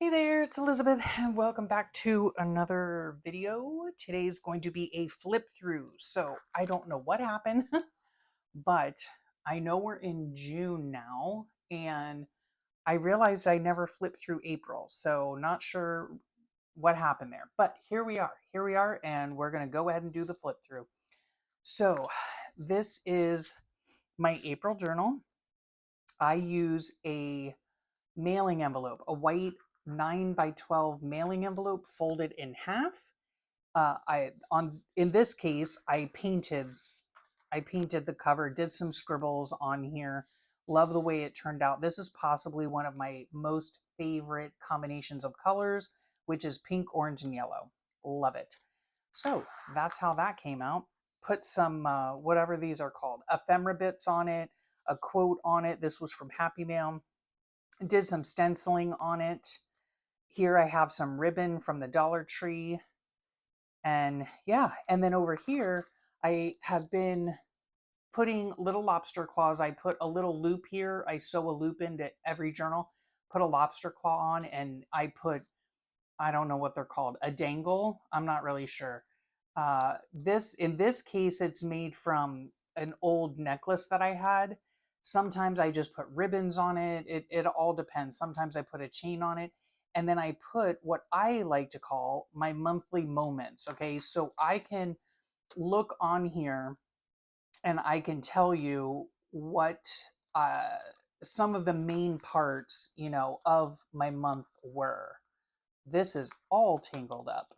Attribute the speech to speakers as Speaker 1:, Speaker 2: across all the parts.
Speaker 1: Hey there, it's Elizabeth, and welcome back to another video. Today's going to be a flip through. So I don't know what happened, but I know we're in June now, and I realized I never flipped through April. So not sure what happened there, but here we are. Here we are, and we're going to go ahead and do the flip through. So this is my April journal. I use a mailing envelope, a white 9 by 12 mailing envelope folded in half. I on in this case I painted the cover, did some scribbles on here. Love the way it turned out. This is possibly one of my most favorite combinations of colors, which is pink, orange, and yellow. Love it. So that's how that came out. Put some whatever these are called, ephemera bits on it, a quote on it. This was from Happy Mail. Did some stenciling on it. Here I have some ribbon from the Dollar Tree. And yeah, and then over here, I have been putting little lobster claws. I put a little loop here. I sew a loop into every journal, put a lobster claw on, and I put, I don't know what they're called, a dangle. I'm not really sure. In this case, it's made from an old necklace that I had. Sometimes I just put ribbons on it. It all depends. Sometimes I put a chain on it. And then I put what I like to call my monthly moments. Okay. So I can look on here and I can tell you what uh, some of the main parts, of my month were. This is all tangled up.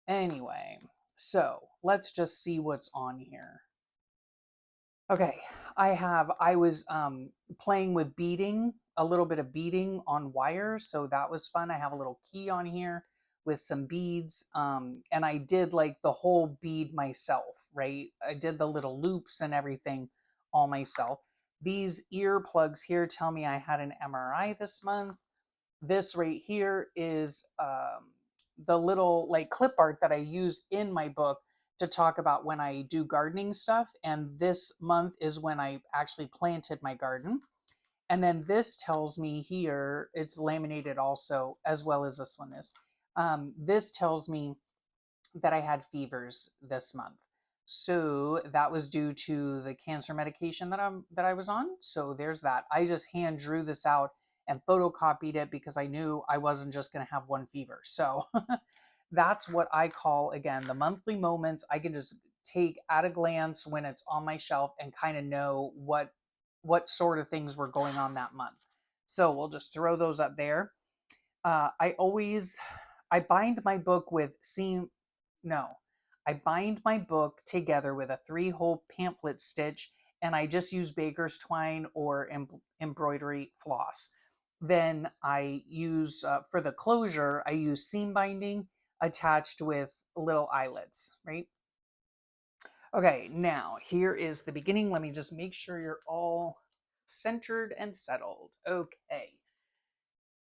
Speaker 1: Anyway, so let's just see what's on here. Okay, I was playing with beading, a little bit of beading on wires, so that was fun. I have a little key on here with some beads, and I did like the whole bead myself, right? I did the little loops and everything all myself. These earplugs here tell me I had an MRI this month. This right here is the little like clip art that I use in my book to talk about when I do gardening stuff. And this month is when I actually planted my garden. And then this tells me here, it's laminated also, as well as this one is. This tells me that I had fevers this month. So that was due to the cancer medication that I was on. So there's that. I just hand drew this out and photocopied it because I knew I wasn't just going to have one fever. So that's what I call again the monthly moments. I can just take at a glance when it's on my shelf and kind of know what sort of things were going on that month. So we'll just throw those up there. I bind my book with seam no, I bind my book together with a 3-hole pamphlet stitch, and I just use baker's twine or embroidery floss. Then I use, for the closure, I use seam binding attached with little eyelets, right? Okay, now here is the beginning. Let me just make sure you're all centered and settled. Okay.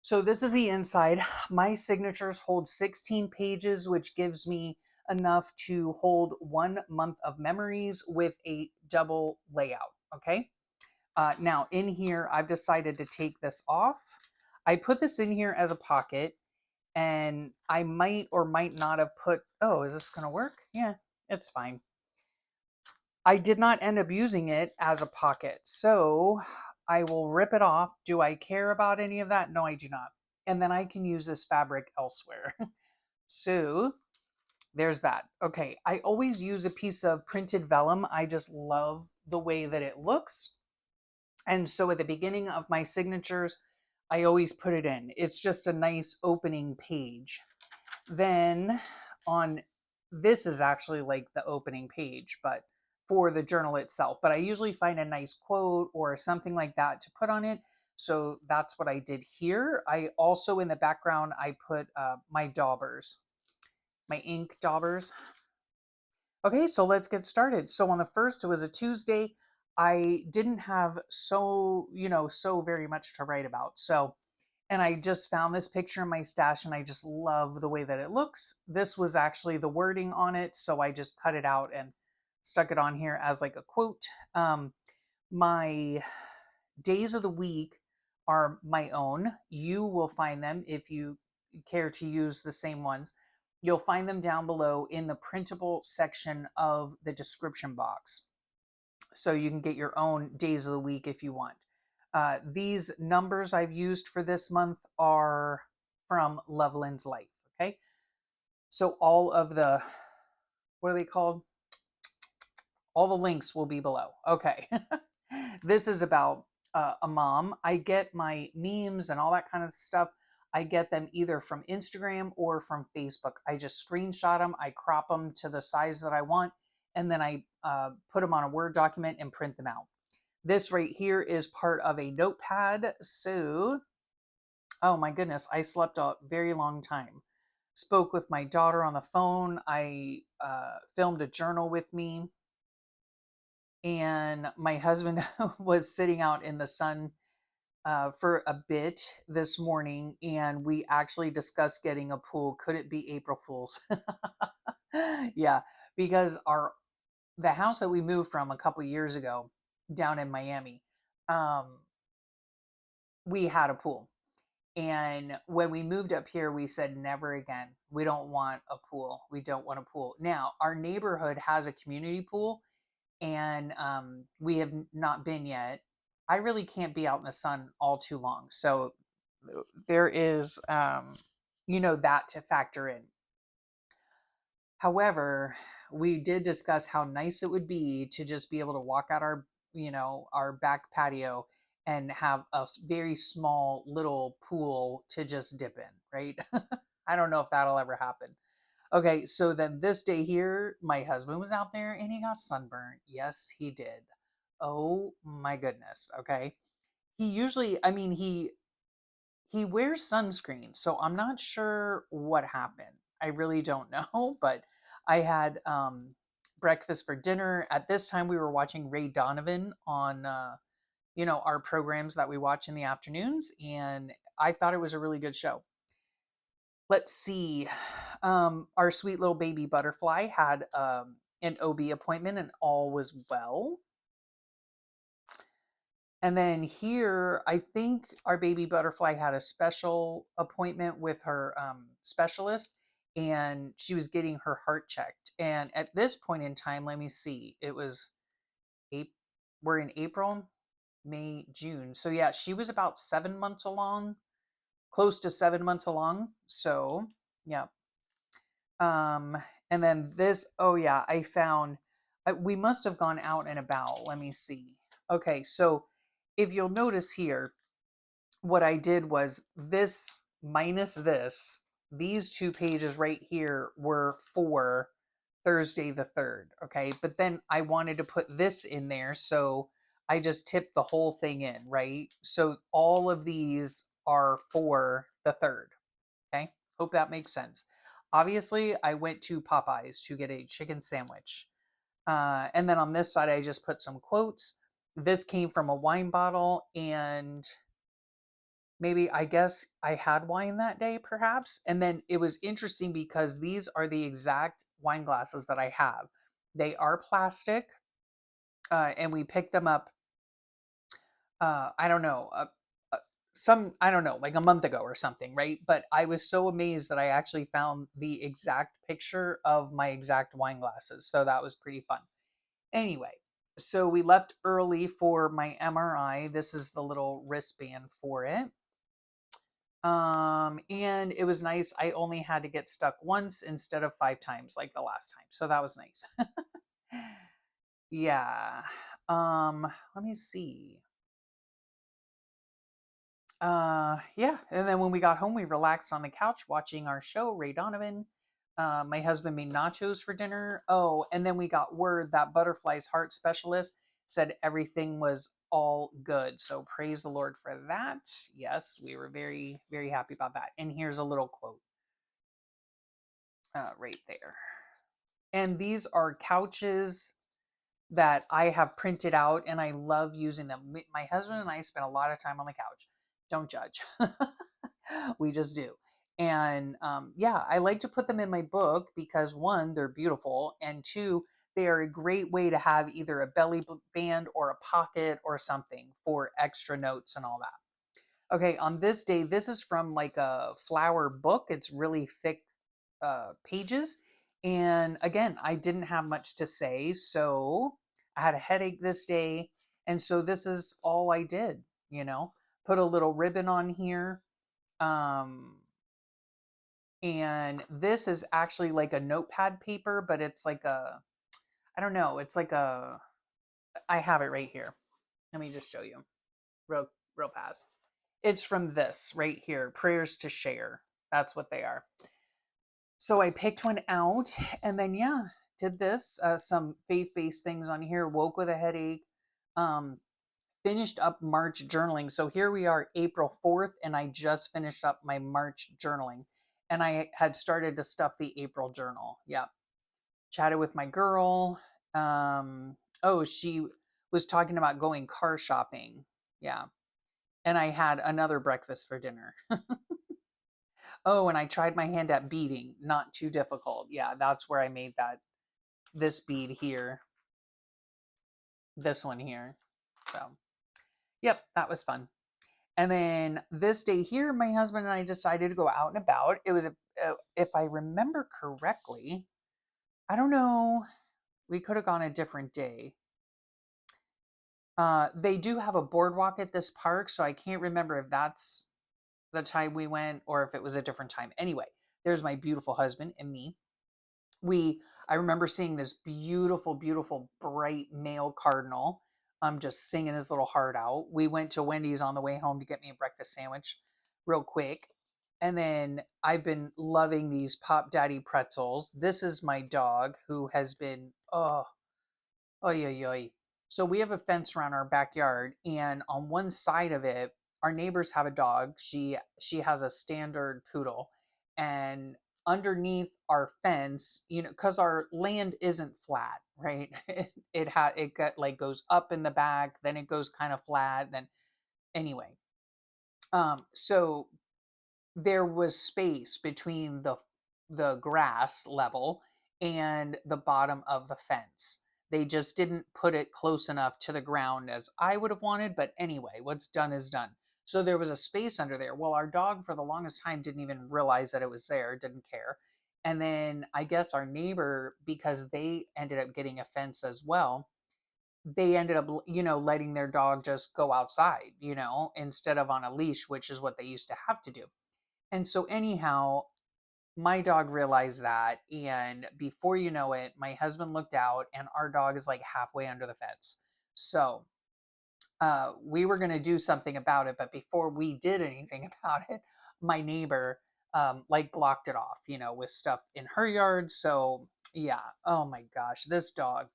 Speaker 1: So this is the inside. My signatures hold 16 pages, which gives me enough to hold 1 month of memories with a double layout. Okay. Now in here, I've decided to take this off. I put this in here as a pocket, and I might or might not have put, oh, is this going to work? Yeah, it's fine. I did not end up using it as a pocket. So I will rip it off. Do I care about any of that? No, I do not. And then I can use this fabric elsewhere. So there's that. Okay, I always use a piece of printed vellum. I just love the way that it looks. And so at the beginning of my signatures, I always put it in. It's just a nice opening page. Then on this is actually like the opening page, but for the journal itself. But I usually find a nice quote or something like that to put on it. So that's what I did here. I also, in the background, I put my daubers, my ink daubers. Okay, so let's get started. So on the first, it was a Tuesday. I didn't have so very much to write about. So, and I just found this picture in my stash and I just love the way that it looks. This was actually the wording on it. So I just cut it out and stuck it on here as like a quote. My days of the week are my own. You will find them if you care to use the same ones. You'll find them down below in the printable section of the description box. So you can get your own days of the week if you want. These numbers I've used for this month are from Loveland's Life. Okay. So all of the, what are they called? All the links will be below. Okay. This is about a mom. I get my memes and all that kind of stuff. I get them either from Instagram or from Facebook. I just screenshot them, I crop them to the size that I want, and then I put them on a Word document and print them out. This right here is part of a notepad. So, oh my goodness, I slept a very long time. Spoke with my daughter on the phone. I filmed a journal with me, and my husband was sitting out in the sun for a bit this morning, and we actually discussed getting a pool. Could it be April Fools? Yeah, because the house that we moved from a couple years ago down in Miami, um, we had a pool. And when we moved up here, we said, never again. We don't want a pool. We don't want a pool. Now, our neighborhood has a community pool, and we have not been yet. I really can't be out in the sun all too long. So there is, that to factor in. However, we did discuss how nice it would be to just be able to walk out our back patio and have a very small little pool to just dip in, right? I don't know if that'll ever happen. Okay, so then this day here, my husband was out there and he got sunburned. Yes, he did. Oh my goodness. Okay. He usually, I mean, he wears sunscreen, so I'm not sure what happened. I really don't know, but I had breakfast for dinner. At this time, we were watching Ray Donovan on, our programs that we watch in the afternoons, and I thought it was a really good show. Let's see. Our sweet little baby butterfly had an OB appointment, and all was well. And then here, I think our baby butterfly had a special appointment with her specialist, and she was getting her heart checked. And at this point in time, let me see, it was we're in April, May, June. So yeah, she was about 7 months along, close to 7 months along. So yeah. Um, and then this, oh yeah, I found, we must have gone out and about. Let me see. Okay, so if you'll notice here, what I did was this minus this, these 2 pages right here were for Thursday the 3rd. Okay. But then I wanted to put this in there. So I just tipped the whole thing in, right? So all of these are for the 3rd. Okay. Hope that makes sense. Obviously, I went to Popeyes to get a chicken sandwich. And then on this side, I just put some quotes. This came from a wine bottle, and maybe, I guess I had wine that day, perhaps. And then it was interesting because these are the exact wine glasses that I have. They are plastic, and we picked them up, I don't know, I don't know, like a month ago or something, right? But I was so amazed that I actually found the exact picture of my exact wine glasses. So that was pretty fun. Anyway, so we left early for my MRI. This is the little wristband for it. And it was nice. I only had to get stuck once instead of 5 times like the last time. So that was nice. Yeah. Let me see. Yeah. And then when we got home, we relaxed on the couch watching our show, Ray Donovan. My husband made nachos for dinner. Oh, and then we got word that Butterfly's heart specialist said everything was all good. So praise the Lord for that. Yes, we were very, very happy about that. And here's a little quote right there. And these are couches that I have printed out, and I love using them. My husband and I spend a lot of time on the couch. Don't judge. We just do. And yeah, I like to put them in my book because one, they're beautiful, and two, they are a great way to have either a belly band or a pocket or something for extra notes and all that. Okay, on this day, this is from like a flower book. It's really thick pages. And again, I didn't have much to say. So I had a headache this day. And so this is all I did, you know, put a little ribbon on here. Um, and this is actually like a notepad paper, but it's like I don't know, it's like I have it right here. Let me just show you real fast. It's from this right here, Prayers to Share. That's what they are. So I picked one out and then, yeah, did this. Some faith based things on here. Woke with a headache. Um, Finished up March journaling. So here we are, April 4th, and I just finished up my March journaling. And I had started to stuff the April journal. Yeah. Chatted with my girl. Oh, she was talking about going car shopping. Yeah. And I had another breakfast for dinner. Oh, and I tried my hand at beading. Not too difficult. Yeah, that's where I made this bead here. This one here. So, yep, that was fun. And then this day here, my husband and I decided to go out and about. It was, if I remember correctly, I don't know, we could have gone a different day. They do have a boardwalk at this park, so I can't remember if that's the time we went or if it was a different time. Anyway, there's my beautiful husband and me. I remember seeing this beautiful, beautiful, bright male cardinal just singing his little heart out. We went to Wendy's on the way home to get me a breakfast sandwich real quick. And then I've been loving these Pop Daddy pretzels. This is my dog who has been, oh, oy, oy, oy. So we have a fence around our backyard, and on one side of it, our neighbors have a dog. She has a standard poodle, and underneath our fence, you know, because our land isn't flat, right? It got like goes up in the back, then it goes kind of flat, then anyway. So there was space between the grass level and the bottom of the fence. They just didn't put it close enough to the ground as I would have wanted, but anyway, what's done is done. So there was a space under there. Well, our dog for the longest time didn't even realize that it was there, didn't care. And then I guess our neighbor, because they ended up getting a fence as well, they ended up, you know, letting their dog just go outside, you know, instead of on a leash, which is what they used to have to do. And so, anyhow, my dog realized that. And before you know it, my husband looked out and our dog is like halfway under the fence. So, we were going to do something about it. But before we did anything about it, my neighbor like blocked it off, you know, with stuff in her yard. So, yeah. Oh my gosh, this dog.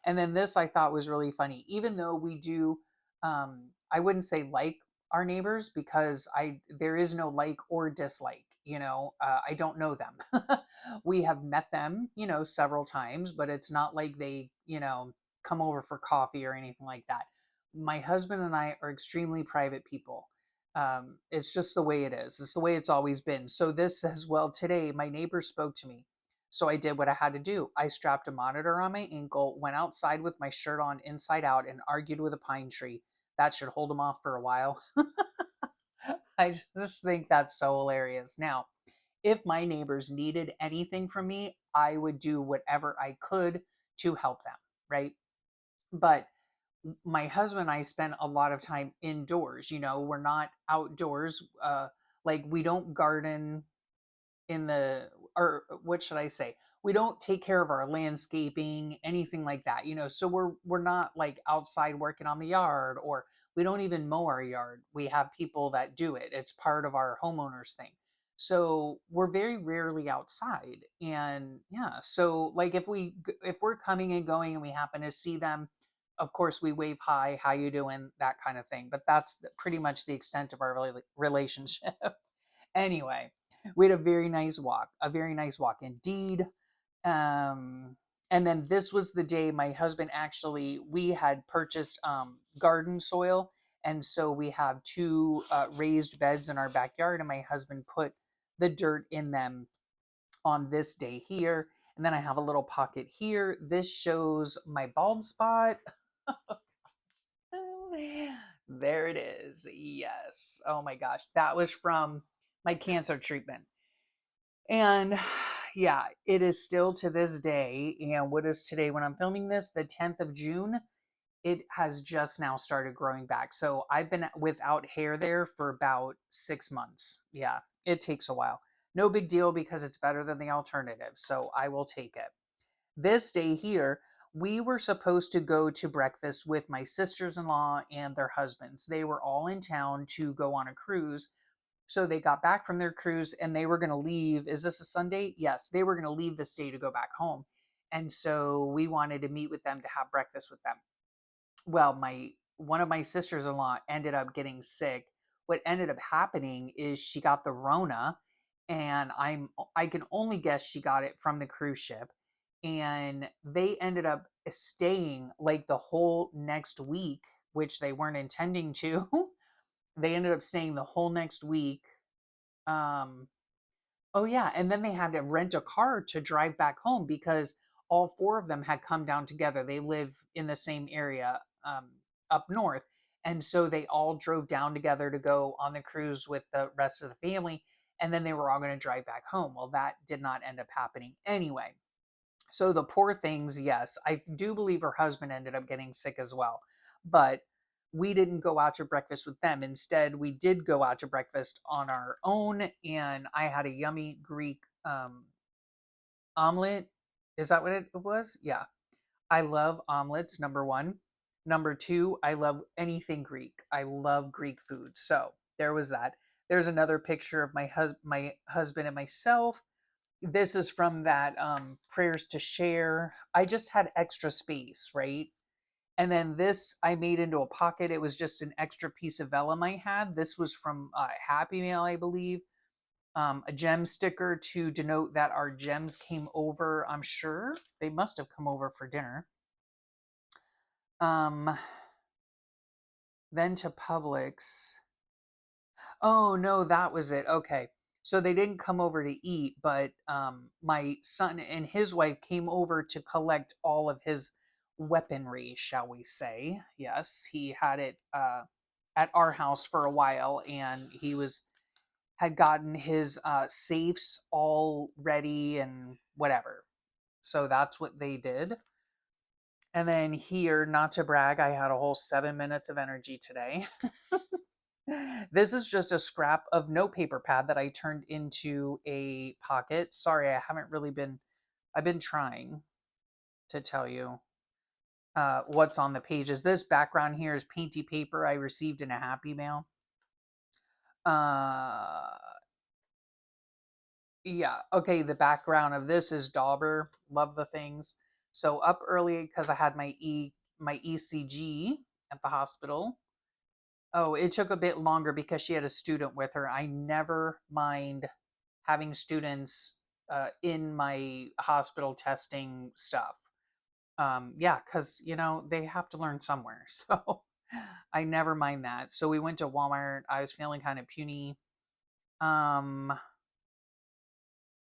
Speaker 1: And then this I thought was really funny. Even though we do, I wouldn't say like our neighbors because there is no like or dislike. You know, I don't know them. We have met them, you know, several times, but it's not like they, you know, come over for coffee or anything like that. My husband and I are extremely private people. It's just the way it is. It's the way it's always been. So this says, well, today my neighbor spoke to me. So I did what I had to do. I strapped a monitor on my ankle, went outside with my shirt on inside out, and argued with a pine tree. That should hold him off for a while. I just think that's so hilarious. Now, if my neighbors needed anything from me, I would do whatever I could to help them, right? But my husband and I spend a lot of time indoors. You know, we're not outdoors. Like we don't garden in the, or what should I say? We don't take care of our landscaping, anything like that. You know, so we're not like outside working on the yard, or we don't even mow our yard. We have people that do it. It's part of our homeowners thing. So we're very rarely outside. And yeah, so like if we're coming and going and we happen to see them, of course we wave hi, how you doing, that kind of thing. But that's pretty much the extent of our relationship. Anyway, we had a very nice walk indeed. Um, and then this was the day my husband actually, we had purchased garden soil. And so we have two raised beds in our backyard, and my husband put the dirt in them on this day here. And then I have a little pocket here. This shows my bald spot. There it is. Yes. Oh my gosh. That was from my cancer treatment. And yeah, it is still to this day. And what is today when I'm filming this? The 10th of June. It has just now started growing back. So I've been without hair there for about 6 months. Yeah, it takes a while. No big deal because it's better than the alternative. So I will take it. This day here, we were supposed to go to breakfast with my sisters in law and their husbands. They were all in town to go on a cruise. So they got back from their cruise and they were going to leave. Is this a Sunday? Yes, they were going to leave this day to go back home. And so we wanted to meet with them to have breakfast with them. Well, my one of my sisters-in-law ended up getting sick. What ended up happening is she got the Rona, and I can only guess she got it from the cruise ship. And they ended up staying like the whole next week, which they weren't intending to. They ended up staying the whole next week. Um, Oh, yeah, and then they had to rent a car to drive back home because all 4 of them had come down together. They live in the same area, up north, and so they all drove down together to go on the cruise with the rest of the family, and then they were all gonna drive back home. Well, that did not end up happening anyway. So the poor things, yes, I do believe her husband ended up getting sick as well. But we didn't go out to breakfast with them. Instead, we did go out to breakfast on our own, and I had a yummy Greek omelet. Is that what it was? Yeah. I love omelets, number one. Number two, I love anything Greek. I love Greek food. So there was that. There's another picture of my husband and myself. This is from that prayers to share. I just had extra space, right? And then this I made into a pocket. It was just an extra piece of vellum I had. This was from Happy Mail, I believe. A gem sticker to denote that our gems came over. I'm sure they must have come over for dinner. Um, then to Publix. Oh, no, that was it. Okay. So they didn't come over to eat, but my son and his wife came over to collect all of his weaponry, shall we say. Yes, he had it at our house for a while, and he had gotten his safes all ready and whatever. So that's what they did. And then here, not to brag, I had a whole 7 minutes of energy today. This is just a scrap of notepaper pad that I turned into a pocket. Sorry, I've been trying to tell you what's on the pages. This background here is painty paper I received in a Happy Mail. Uh, yeah, okay, the background of this is Dauber. Love the things. So up early because I had my ECG at the hospital. Oh, it took a bit longer because she had a student with her. I never mind having students in my hospital testing stuff. Yeah, because they have to learn somewhere. So I never mind that. So we went to Walmart. I was feeling kind of puny. Um,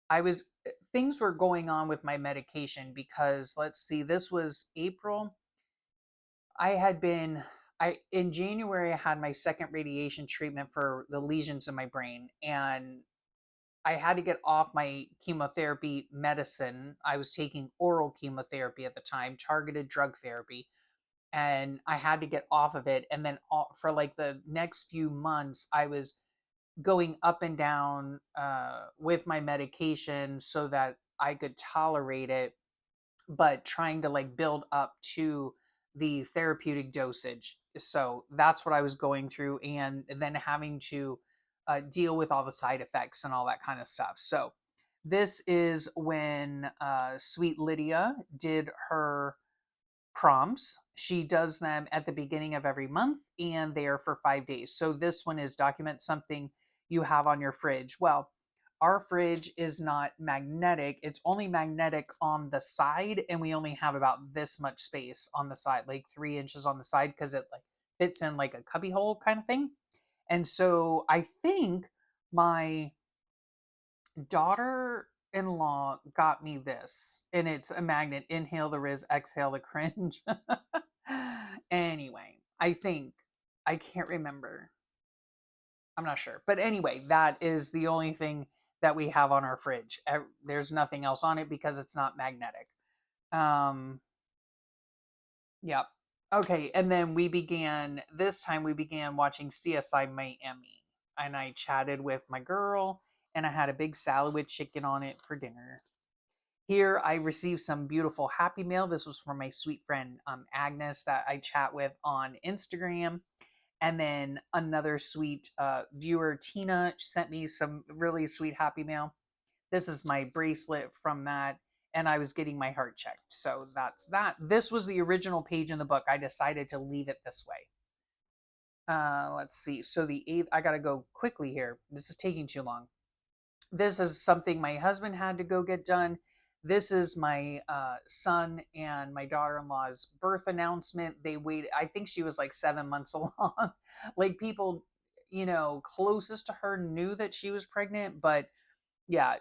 Speaker 1: I was things were going on with my medication because let's see, this was April. I had been I in January I had my second radiation treatment for the lesions in my brain, and I had to get off my chemotherapy medicine. I was taking oral chemotherapy at the time, targeted drug therapy, and I had to get off of it. And then for like the next few months, I was going up and down with my medication so that I could tolerate it, but trying to like build up to the therapeutic dosage. So that's what I was going through, and then having to deal with all the side effects and all that kind of stuff. So this is when Sweet Lydia did her prompts. She does them at the beginning of every month and they are for 5 days. So this one is document something you have on your fridge. Well, our fridge is not magnetic. It's only magnetic on the side, and we only have about this much space on the side, like 3 inches on the side, because it like fits in like a cubby hole kind of thing. And so I think my daughter-in-law got me this, and it's a magnet. Inhale the Riz, exhale the cringe. Anyway, I can't remember. I'm not sure. But anyway, that is the only thing that we have on our fridge. There's nothing else on it because it's not magnetic. Um, yeah. Okay. And then this time we began watching CSI Miami. And I chatted with my girl and I had a big salad with chicken on it for dinner. Here I received some beautiful happy mail. This was from my sweet friend Agnes that I chat with on Instagram. And then another sweet viewer, Tina, sent me some really sweet happy mail. This is my bracelet from that. And I was getting my heart checked. So that's that. This was the original page in the book. I decided to leave it this way. Let's see. So the eighth, I got to go quickly here. This is taking too long. This is something my husband had to go get done. This is my son and my daughter-in-law's birth announcement. They waited, I think she was like 7 months along. Like people, closest to her knew that she was pregnant, but yeah,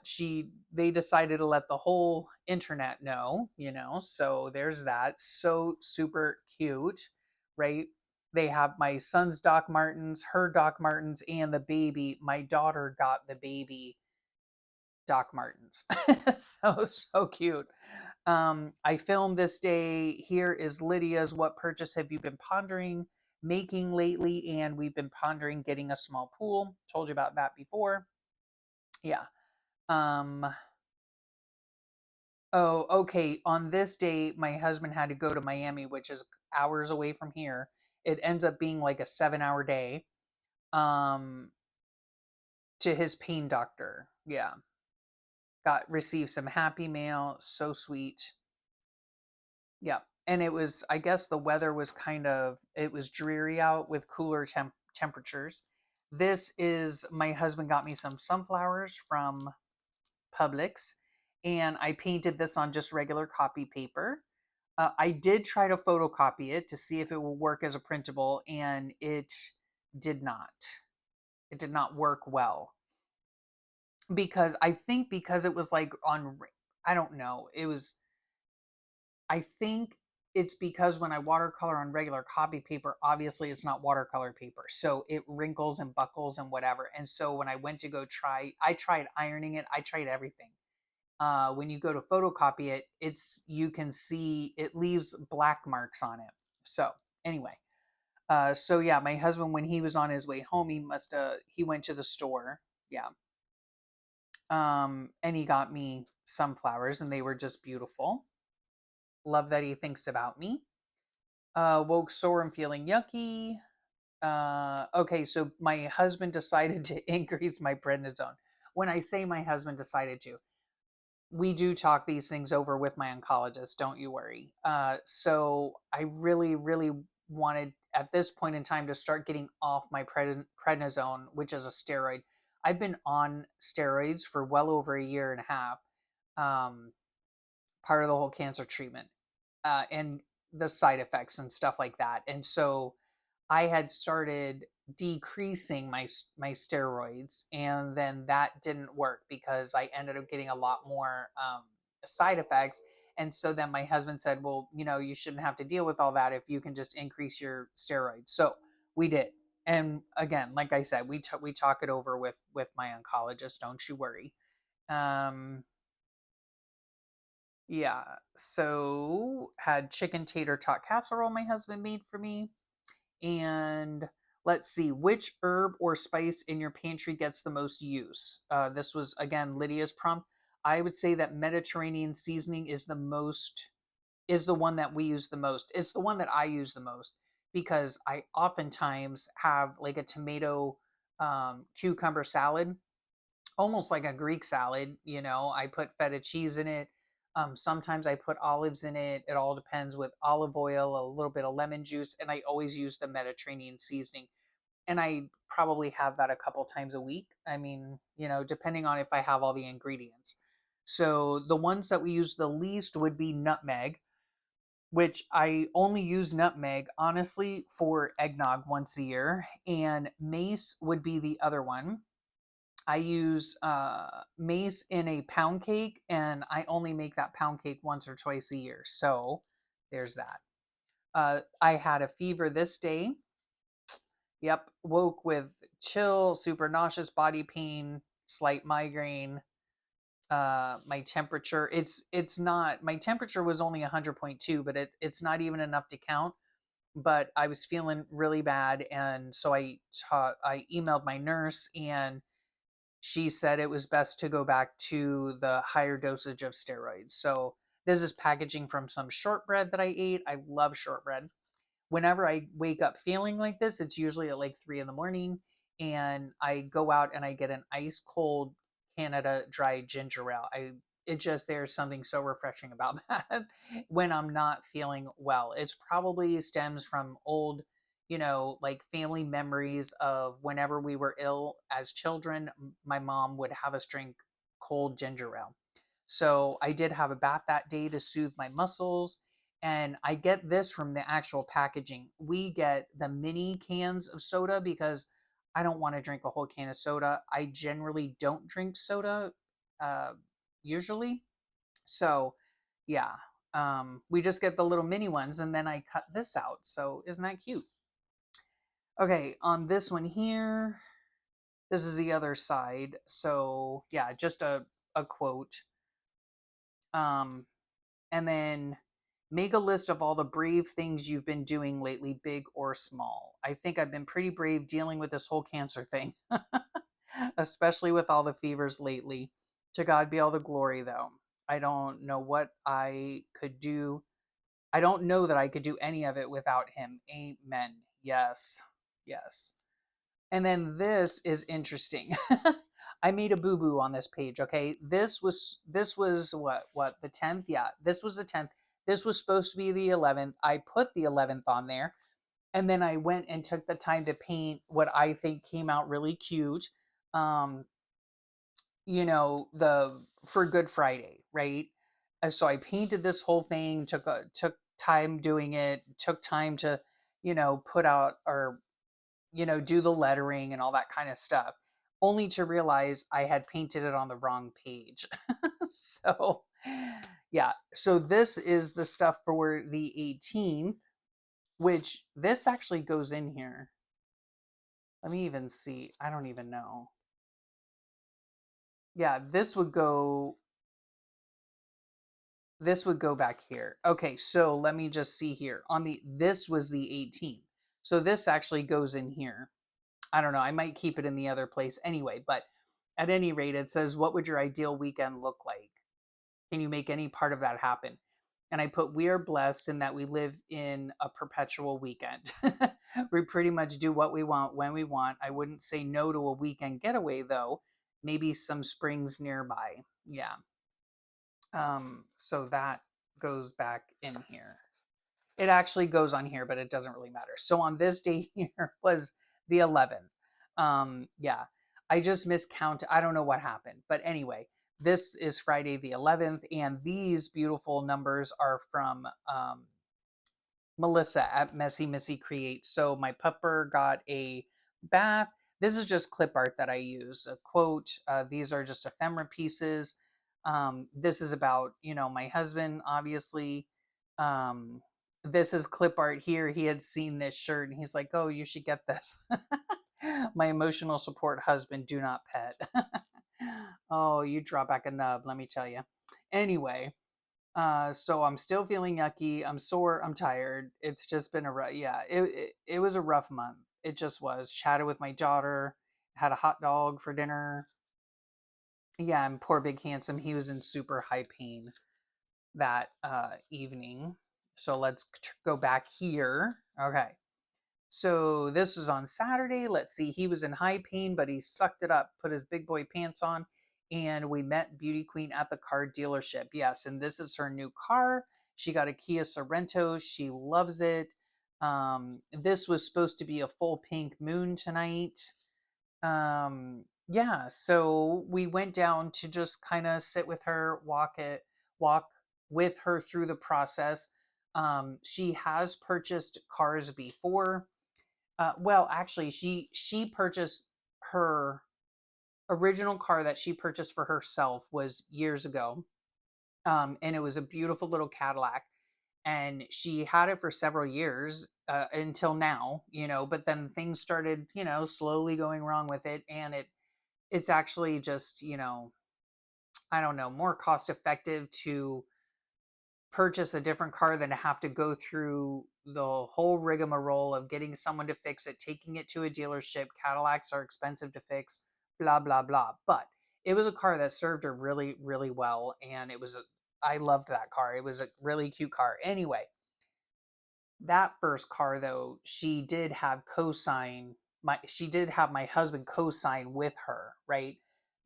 Speaker 1: they decided to let the whole internet know, so there's that. So super cute, right? They have my son's Doc Martens, her Doc Martens, and the baby. My daughter got the baby Doc Martens. So cute. I filmed this day. Here is Lydia's What Purchase Have You Been Pondering Making Lately? And we've been pondering getting a small pool. Told you about that before. Yeah. Um, oh, okay. On this day, my husband had to go to Miami, which is hours away from here. It ends up being like a 7-hour day. Um, to his pain doctor. Yeah. Received some happy mail. So sweet. Yeah. And it was, I guess the weather was it was dreary out with cooler temperatures. This is, my husband got me some sunflowers from Publix, and I painted this on just regular copy paper. I did try to photocopy it to see if it will work as a printable, and it did not. It did not work well because I think because it was like I don't know. I think it's because when I watercolor on regular copy paper, obviously it's not watercolor paper. So it wrinkles and buckles and whatever. And so when I went to I tried ironing it, I tried everything. When you go to photocopy it, you can see it leaves black marks on it. So anyway, so yeah, my husband, when he was on his way home, he went to the store. Yeah. And he got me sunflowers and they were just beautiful. Love that he thinks about me. Woke sore and feeling yucky. Okay, so my husband decided to increase my prednisone. When I say my husband decided to, we do talk these things over with my oncologist. Don't you worry. So I really, really wanted at this point in time to start getting off my prednisone, which is a steroid. I've been on steroids for well over a year and a half. Um, Part of the whole cancer treatment, and the side effects and stuff like that. And so I had started decreasing my steroids, and then that didn't work because I ended up getting a lot more side effects. And so then my husband said, "Well, you shouldn't have to deal with all that if you can just increase your steroids." So we did. And again, like I said, we talk it over with my oncologist. Don't you worry. Um, yeah. So had chicken tater tot casserole my husband made for me. And let's see, which herb or spice in your pantry gets the most use? This was again Lydia's prompt. I would say that Mediterranean seasoning is the one that we use the most. It's the one that I use the most because I oftentimes have like a tomato cucumber salad, almost like a Greek salad. I put feta cheese in it. Sometimes I put olives in it. It all depends, with olive oil, a little bit of lemon juice, and I always use the Mediterranean seasoning. And I probably have that a couple times a week. I mean, depending on if I have all the ingredients. So the ones that we use the least would be nutmeg, which I only use nutmeg, honestly, for eggnog once a year. And mace would be the other one. I use mace in a pound cake, and I only make that pound cake once or twice a year. So there's that. I had a fever this day. Yep. Woke with chill, super nauseous body pain, slight migraine. My temperature, it's not, my temperature was only 100.2, but it's not even enough to count. But I was feeling really bad, and so I emailed my nurse, and she said it was best to go back to the higher dosage of steroids. So this is packaging from some shortbread that I ate. I love shortbread. Whenever I wake up feeling like this, it's usually at like 3 in the morning, and I go out and I get an ice cold Canada dry ginger ale. It just, there's something so refreshing about that when I'm not feeling well. It's probably stems from old, like family memories of whenever we were ill as children, my mom would have us drink cold ginger ale. So I did have a bath that day to soothe my muscles. And I get this from the actual packaging. We get the mini cans of soda because I don't want to drink a whole can of soda. I generally don't drink soda uh, usually. So yeah, we just get the little mini ones, and then I cut this out. So isn't that cute? Okay, on this one here, this is the other side. So yeah, just a quote. Um, and then make a list of all the brave things you've been doing lately, big or small. I think I've been pretty brave dealing with this whole cancer thing, especially with all the fevers lately. To God be all the glory, though. I don't know what I could do. I don't know that I could do any of it without him. Amen. Yes. Yes. And then this is interesting. I made a boo-boo on this page, okay? This was what the 10th? Yeah, this was the 10th. This was supposed to be the 11th. I put the 11th on there, and then I went and took the time to paint what I think came out really cute. Um, the for Good Friday, right? So I painted this whole thing, took time doing it, took time to, put out or do the lettering and all that kind of stuff, only to realize I had painted it on the wrong page. So, yeah. So this is the stuff for the 18th, which this actually goes in here. Let me even see. I don't even know. Yeah, this would go back here. Okay, so let me just see here. This was the 18th. So this actually goes in here. I don't know. I might keep it in the other place anyway, but at any rate, it says, what would your ideal weekend look like? Can you make any part of that happen? And I put, we are blessed in that we live in a perpetual weekend. We pretty much do what we want when we want. I wouldn't say no to a weekend getaway, though. Maybe some springs nearby. Yeah. So that goes back in here. It actually goes on here, but it doesn't really matter. So on this day here was the 11th. Yeah, I just miscounted. I don't know what happened, but anyway, this is Friday the 11th, and these beautiful numbers are from Melissa at Messy Missy Creates. So my pupper got a bath. This is just clip art that I use. A quote. These are just ephemera pieces. This is about, my husband, obviously. Um, this is clip art here. He had seen this shirt and he's like, oh, you should get this. My emotional support husband, do not pet. Oh, you draw back a nub, let me tell you. Anyway, so I'm still feeling yucky. I'm sore. I'm tired. It's just been yeah, it was a rough month. It just was. Chatted with my daughter, had a hot dog for dinner. Yeah, and poor Big Handsome, he was in super high pain that evening. So let's go back here. Okay. So this was on Saturday. Let's see. He was in high pain, but he sucked it up, put his big boy pants on, and we met Beauty Queen at the car dealership. Yes, and this is her new car. She got a Kia Sorrento. She loves it. This was supposed to be a full pink moon tonight. Yeah, so we went down to just kind of sit with her, walk with her through the process. She has purchased cars before. Well, actually, she purchased her original car that she purchased for herself was years ago, and it was a beautiful little Cadillac. and she had it for several years until now, but then things started, slowly going wrong with it, and it's actually just, I don't know, more cost effective to purchase a different car than to have to go through the whole rigmarole of getting someone to fix it, taking it to a dealership. Cadillacs are expensive to fix, blah, blah, blah. But it was a car that served her really, really well. And I loved that car. It was a really cute car. Anyway, that first car though, she did have my husband co-sign with her, right?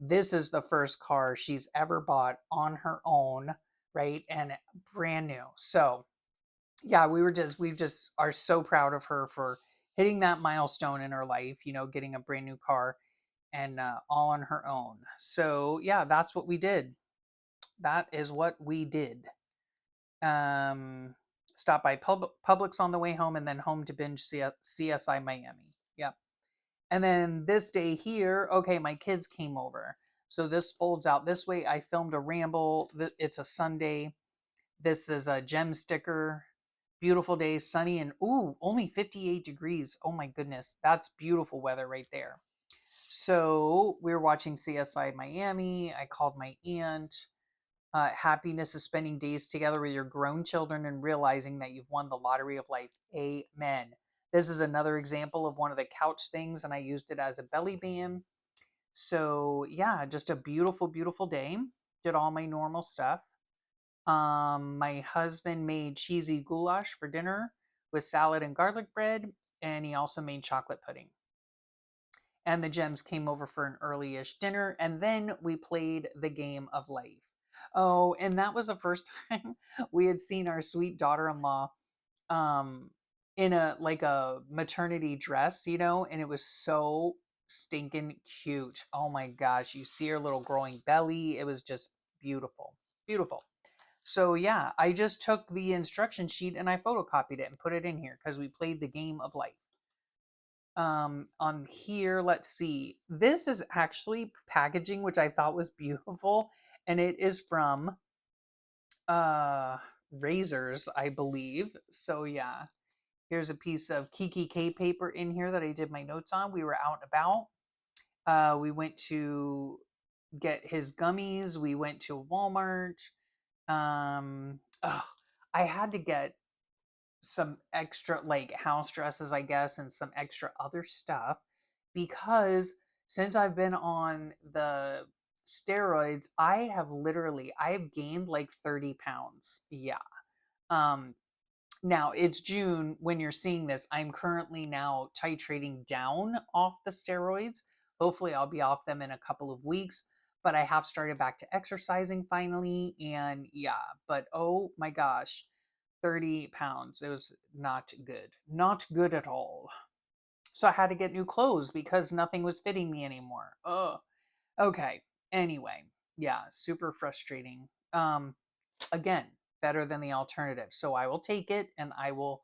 Speaker 1: This is the first car she's ever bought on her own, right? And brand new. So yeah, we just are so proud of her for hitting that milestone in her life, getting a brand new car and all on her own. So yeah, that's what we did. That is what we did. Um, Stop by Publix on the way home, and then home to binge CSI Miami. Yep. And then this day here, okay, my kids came over. So this folds out this way. I filmed a ramble. It's a Sunday. This is a gem sticker. Beautiful day, sunny, and ooh, only 58 degrees. Oh my goodness. That's beautiful weather right there. So we were watching CSI Miami. I called my aunt. Happiness is spending days together with your grown children and realizing that you've won the lottery of life. Amen. This is another example of one of the couch things, and I used it as a belly band. So, yeah, just a beautiful, beautiful day. Did all my normal stuff. My husband made cheesy goulash for dinner with salad and garlic bread, and he also made chocolate pudding. And the Gems came over for an early-ish dinner, and then we played the game of life. Oh, and that was the first time we had seen our sweet daughter-in-law um in a maternity dress, and it was so stinking cute. Oh my gosh, you see her little growing belly. It was just beautiful. Beautiful. So yeah, I just took the instruction sheet and I photocopied it and put it in here because we played the game of life. On here, let's see, this is actually packaging which I thought was beautiful, and it is from uh razors, I believe. So yeah, here's a piece of Kiki K paper in here that I did my notes on. We were out and about. We went to get his gummies. We went to Walmart. Oh, I had to get some extra like house dresses, I guess, and some extra other stuff because since I've been on the steroids, I have gained like 30 pounds. Yeah. Um, Now it's June when you're seeing this. I'm currently now titrating down off the steroids. Hopefully, I'll be off them in a couple of weeks. But I have started back to exercising finally. And yeah, but oh my gosh, 30 pounds. It was not good. Not good at all. So I had to get new clothes because nothing was fitting me anymore. Ugh. Okay. Anyway, yeah, super frustrating. Again, better than the alternative. So I will take it and I will,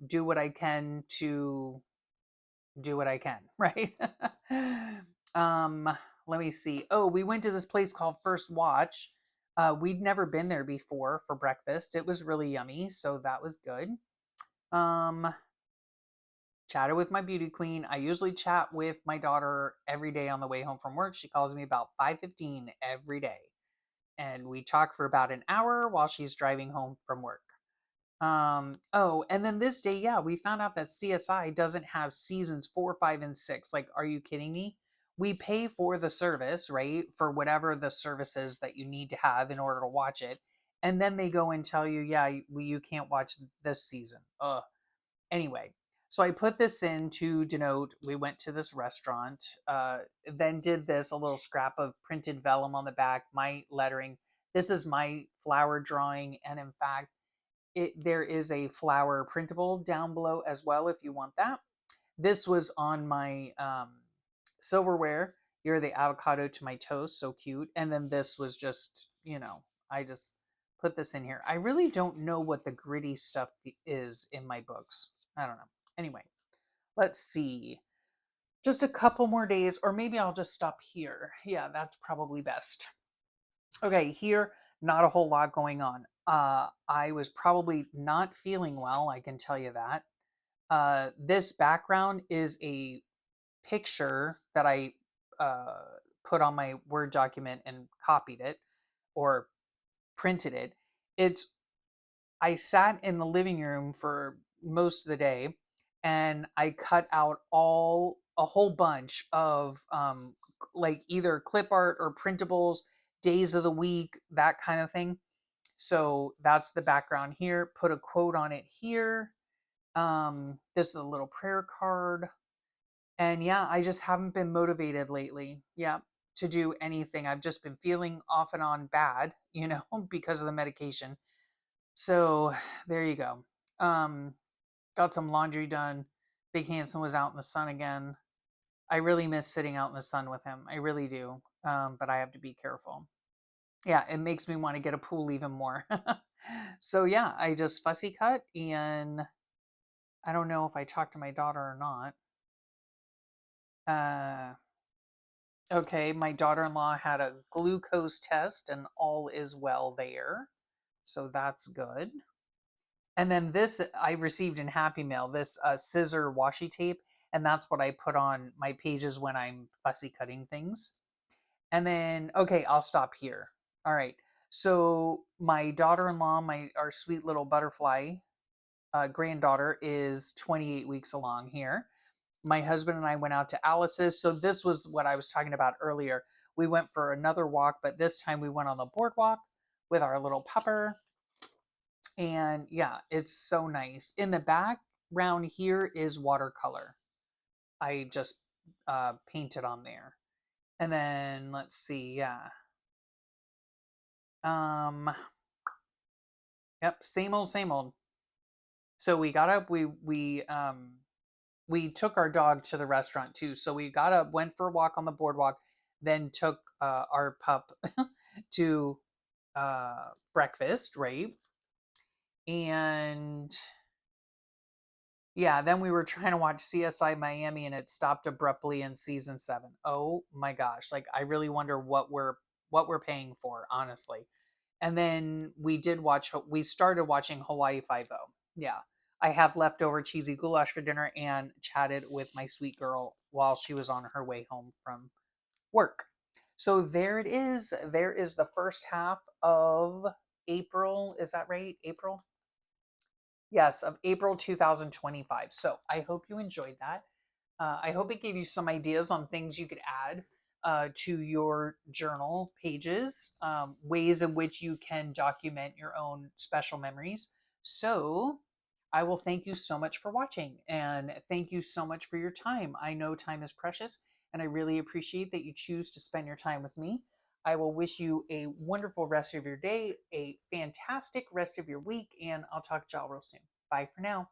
Speaker 1: do what I can to do what I can, right? um, Let me see. Oh, we went to this place called First Watch. We'd never been there before for breakfast. It was really yummy, so that was good. Um, Chatted with my beauty queen. I usually chat with my daughter every day on the way home from work. She calls me about 5:15 every day, and we talk for about an hour while she's driving home from work. Oh, and then this day, yeah, we found out that CSI doesn't have seasons 4, 5, and 6. Like, are you kidding me? We pay for the service, right? For whatever the services that you need to have in order to watch it. And then they go and tell you, yeah, you can't watch this season. Ugh. Anyway, so I put this in to denote we went to this restaurant, then did this, a little scrap of printed vellum on the back, my lettering. This is my flower drawing. And in fact, there is a flower printable down below as well if you want that. This was on my silverware. You're the avocado to my toast, so cute. And then this was just, I just put this in here. I really don't know what the gritty stuff is in my books. I don't know. Anyway, let's see. Just a couple more days, or maybe I'll just stop here. Yeah, that's probably best. Okay, here, Not a whole lot going on. I was probably not feeling well, I can tell you that. This background is a picture that I uh, put on my Word document and copied it or printed it. It's I sat in the living room for most of the day and I cut out a whole bunch of like either clip art or printables, days of the week, that kind of thing. So that's the background here. Put a quote on it here. This is a little prayer card. And yeah, I just haven't been motivated lately. Yeah, to do anything. I've just been feeling off and on bad, because of the medication. So there you go. Um, got some laundry done. Big Hanson was out in the sun again. I really miss sitting out in the sun with him. I really do. But I have to be careful. Yeah, it makes me want to get a pool even more. So yeah, I just fussy cut, and I don't know if I talked to my daughter or not. Okay, my daughter-in-law had a glucose test and all is well there. So that's good. And then this I received in Happy Mail, this scissor washi tape, and that's what I put on my pages when I'm fussy cutting things. And then, okay, I'll stop here. All right. So my daughter-in-law, our sweet little butterfly granddaughter, is 28 weeks along here. My husband and I went out to Alice's. So this was what I was talking about earlier. We went for another walk, but this time we went on the boardwalk with our little pupper. And yeah, it's so nice. In the background here is watercolor. I just painted on there. And then let's see, yeah. Um, yep, same old, same old. So we got up, we took our dog to the restaurant too. So we got up, went for a walk on the boardwalk, then took our pup to breakfast, right? And yeah, then we were trying to watch CSI Miami and it stopped abruptly in season 7. Oh my gosh, like I really wonder what we're paying for, honestly. And then we started watching Hawaii 5 O. Yeah. I had leftover cheesy goulash for dinner and chatted with my sweet girl while she was on her way home from work. So there it is. There is the first half of April. Is that right? April? Yes, of April 2025. So I hope you enjoyed that. I hope it gave you some ideas on things you could add to your journal pages, ways in which you can document your own special memories. So I will thank you so much for watching and thank you so much for your time. I know time is precious and I really appreciate that you choose to spend your time with me. I will wish you a wonderful rest of your day, a fantastic rest of your week, and I'll talk to y'all real soon. Bye for now.